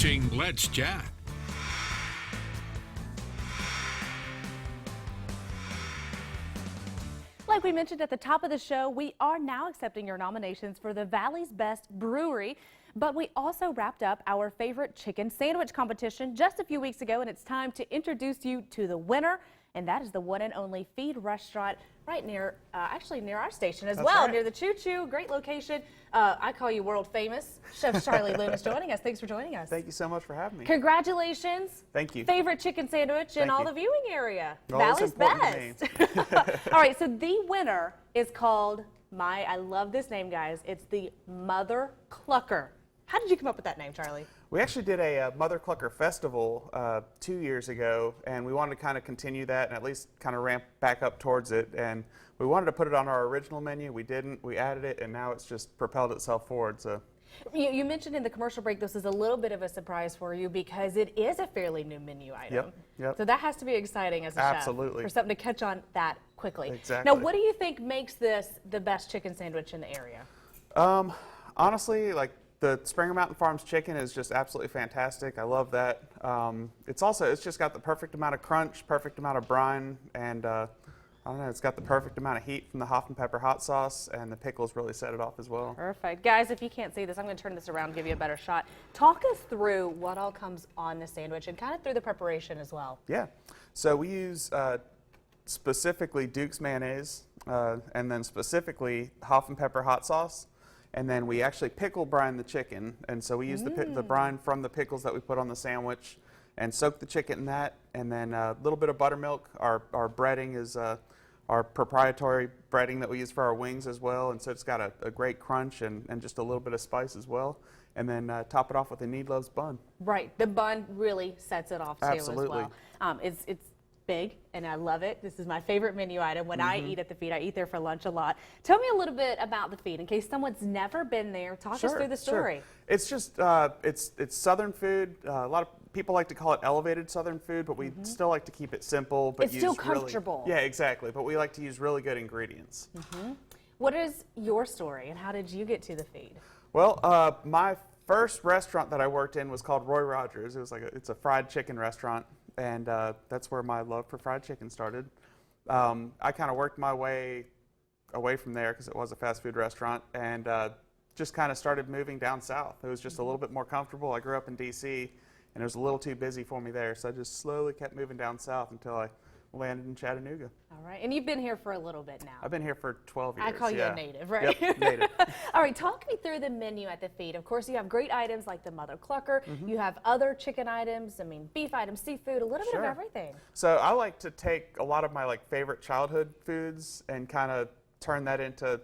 watching Let's Chat. Like we mentioned at the top of the show, we are now accepting your nominations for the Valley's Best Brewery, but we also wrapped up our favorite chicken sandwich competition just a few weeks ago, and it's time to introduce you to the winner, and that is the one and only Feed Restaurant right near, actually near our station as well, near the Choo Choo. Great location. I call you world famous. Chef Charlie Loomis joining us. Thanks for joining us. Thank you so much for having me. Congratulations. Thank you. Favorite chicken sandwich in all the viewing area. Always Valley's Best. All right, so the winner is called, I love this name, guys. It's the Mother Clucker. How did you come up with that name, Charlie? We actually did a Mother Clucker festival 2 years ago, and we wanted to kind of continue that and at least kind of ramp back up towards it. And we wanted to put it on our original menu. We didn't. We added it, and now it's just propelled itself forward. So. You mentioned in the commercial break this is a little bit of a surprise for you because it is a fairly new menu item. Yep. So that has to be exciting as a chef. Absolutely. For something to catch on that quickly. Exactly. Now, what do you think makes this the best chicken sandwich in the area? Honestly, like the Springer Mountain Farms chicken is just absolutely fantastic. I love that. It's just got the perfect amount of crunch, perfect amount of brine, and I don't know, it's got the perfect amount of heat from the Hoff and pepper hot sauce, and the pickles really set it off as well. Perfect. Guys, if you can't see this, I'm going to turn this around and give you a better shot. Talk us through what all comes on the sandwich and kind of through the preparation as well. Yeah. So we use specifically Duke's mayonnaise, and then specifically Hoff and pepper hot sauce. And then we actually pickle brine the chicken. And so we use the brine from the pickles that we put on the sandwich and soak the chicken in that. And then a little bit of buttermilk. Our breading is our proprietary breading that we use for our wings as well. And so it's got a great crunch and just a little bit of spice as well. And then top it off with a Niedlov's bun. Right. The bun really sets it off too Absolutely. as well. It's big, and I love it. This is my favorite menu item. When I eat at the Feed, I eat there for lunch a lot. Tell me a little bit about the Feed in case someone's never been there. Talk us through the story. Sure. It's just it's Southern food. A lot of people like to call it elevated Southern food, but we still like to keep it simple. But it's still comfortable. Yeah, exactly. But we like to use really good ingredients. What is your story, and how did you get to the Feed? Well, my first restaurant that I worked in was called Roy Rogers. It was it's a fried chicken restaurant. And that's where my love for fried chicken started. I kind of worked my way away from there because it was a fast food restaurant, and just kind of started moving down south. It was just a little bit more comfortable. I grew up in D.C., and it was a little too busy for me there, so I just slowly kept moving down south until I landed in Chattanooga. All right, and you've been here for a little bit now. I've been here for 12 years. I call you a native, right? Yep, native. All right, talk me through the menu at the Feed. Of course, you have great items like the Mother Clucker. You have other chicken items, beef items, seafood, a little bit of everything. So I like to take a lot of my favorite childhood foods and kind of turn that into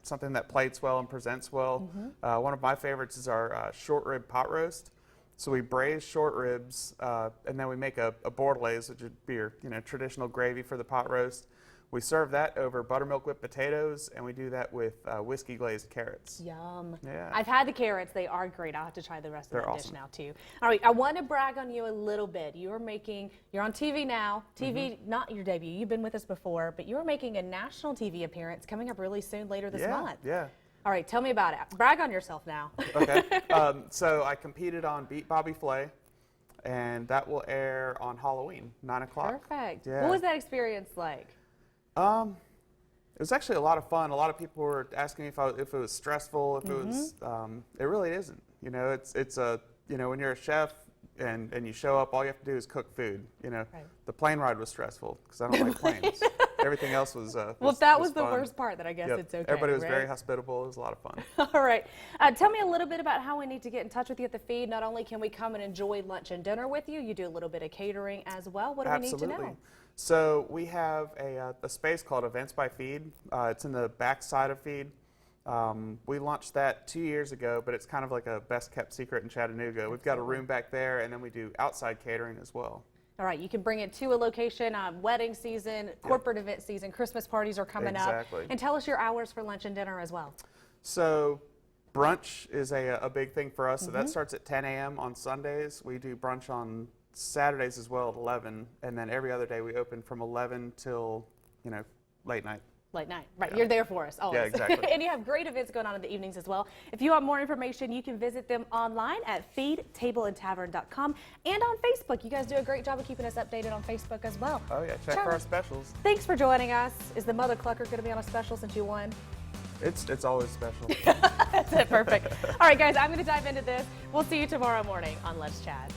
something that plates well and presents well. One of my favorites is our short rib pot roast. So we braise short ribs, and then we make a bordelaise, which would be your traditional gravy for the pot roast. We serve that over buttermilk whipped potatoes, and we do that with whiskey glazed carrots. Yum. Yeah. I've had the carrots. They are great. I'll have to try the rest of the awesome. dish now, too. All right, I want to brag on you a little bit. You're on TV now. TV, not your debut. You've been with us before, but you're making a national TV appearance coming up really soon later this month. Yeah. All right, tell me about it. Brag on yourself now. Okay. So I competed on Beat Bobby Flay, and that will air on Halloween, 9 o'clock. Perfect. Yeah. What was that experience like? It was actually a lot of fun. A lot of people were asking me if it was stressful, if it was. It really isn't. When you're a chef and you show up, all you have to do is cook food. Right. The plane ride was stressful because I don't like planes. Everything else was. Well, that was the fun. worst part. That I guess it's okay. Everybody was right? very hospitable. It was a lot of fun. All right. Tell me a little bit about how we need to get in touch with you at the Feed. Not only can we come and enjoy lunch and dinner with you, you do a little bit of catering as well. What do we need to know? So we have a space called Events by Feed. It's in the back side of Feed. We launched that 2 years ago, but it's kind of like a best kept secret in Chattanooga. We've got a room back there, and then we do outside catering as well. All right, you can bring it to a location, wedding season, corporate event season, Christmas parties are coming up. And tell us your hours for lunch and dinner as well. So brunch is a big thing for us. So that starts at 10 a.m. on Sundays. We do brunch on Saturdays as well at 11. And then every other day we open from 11 till, late night. late night. Right, you're there for us always. Yeah, exactly. And you have great events going on in the evenings as well. If you want more information, you can visit them online at feedtableandtavern.com and on Facebook. You guys do a great job of keeping us updated on Facebook as well. Oh yeah, check for our specials. Thanks for joining us. Is the Mother Clucker going to be on a special since you won? It's always special. That's it, perfect. All right, guys, I'm going to dive into this. We'll see you tomorrow morning on Let's Chat.